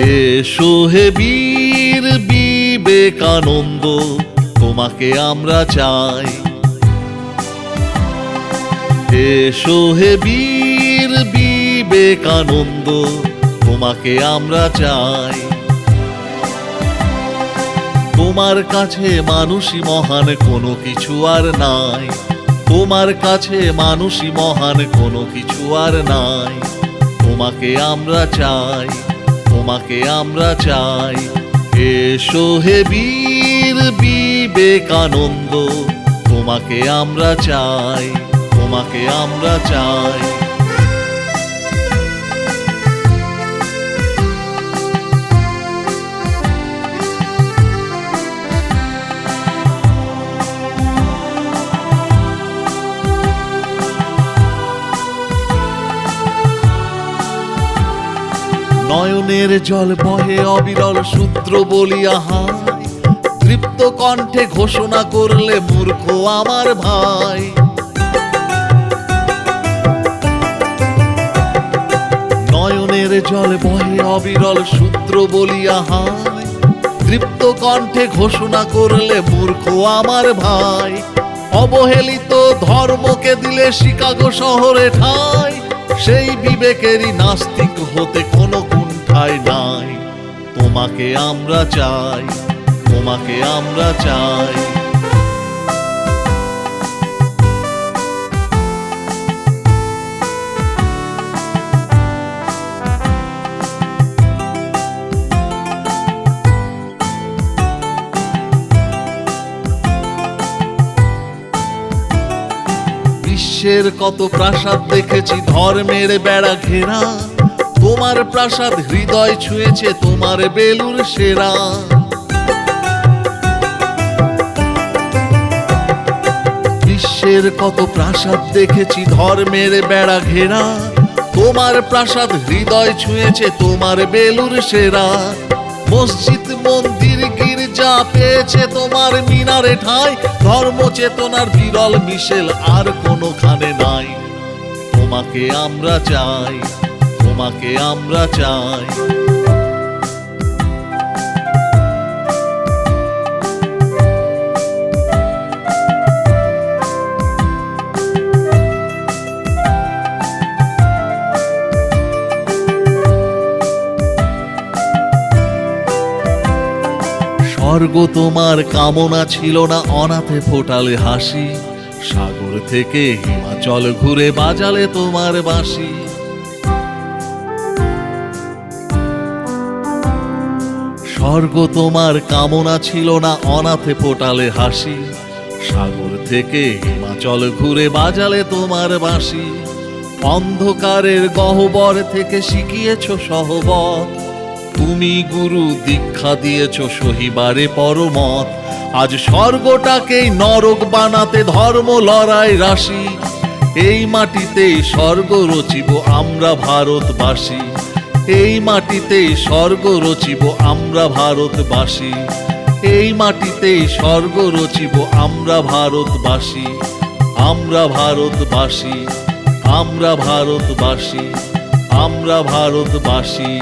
এসো হে বীর বিবেকানন্দ, তোমাকে আমরা চাই। এসো হে বীর বিবেকানন্দ, তোমাকে আমরা চাই। তোমার কাছে মানুষই মহান, কোনো কিছু আর নাই। তোমার কাছে মানুষই মহান, কোনো কিছু আর নাই। তোমাকে আমরা চাই, তোমাকে আমরা চাই। এসো হে বীর বিবেকানন্দ, তোমাকে আমরা চাই, তোমাকে আমরা চাই। নয়নের জল বহে অবিরল সূত্র বলিয়া হায়, তৃপ্ত কণ্ঠে ঘোষণা করলে মূর্খ আমার ভাই। নয়নের জল বহে অবিরল সূত্র বলিয়া হায়, তৃপ্ত কণ্ঠে ঘোষণা করলে মূর্খ আমার ভাই। অবহেলিত ধর্মকে দিলে শিকাগো শহরে ঠাই, সেই বিবেকেরই নাস্তিক হতে কোনো কুণ্ঠাই নাই। তোমাকে আমরা চাই, তোমাকে আমরা চাই। বিশ্বের কত প্রাসাদ দেখেছি ধর্মের বেড়া ঘেরা, তোমার প্রাসাদ হৃদয় ছুঁয়েছে, তোমার বেলুর সেরা। বিশ্বের কত প্রাসাদ দেখেছি ধর্মের বেড়া ঘেরা, তোমার প্রাসাদ হৃদয় ছুঁয়েছে, তোমার বেলুর সেরা। মসজিদ মন্দির গির্জা পেয়েছে তোমার মিনারে ঠাঁই, ধর্ম চেতনার বিরল মিশেল আর কোনোখানে নাই। তোমাকে আমরা চাই, তোমাকে আমরা চাই। স্বর্গ তোমার কামনা ছিল না, অনাথে ফোটালে হাসি। সাগর থেকে হিমাচল ঘুরে বাজালে তোমার বাঁশি। স্বর্গ তোমার কামনা ছিল না, অনাথে ফোটালে হাসি। সাগর থেকে হিমাচল ঘুরে বাজালে তোমার বাঁশি। অন্ধকারের গহ্বর থেকে শিখিয়েছ সহবত, তুমি গুরু দীক্ষা দিয়েছ সহিবারে পরমত। আজ স্বর্গটাকেই নরক বানাতে ধর্ম লড়াই রাশি। এই মাটিতেই স্বর্গ রচিব আমরা ভারতবাসী, এই মাটিতেই স্বর্গ রচিব আমরা ভারতবাসী। এই মাটিতেই স্বর্গ রচিব আমরা ভারতবাসী, আমরা ভারতবাসী, আমরা ভারতবাসী, আমরা ভারতবাসী।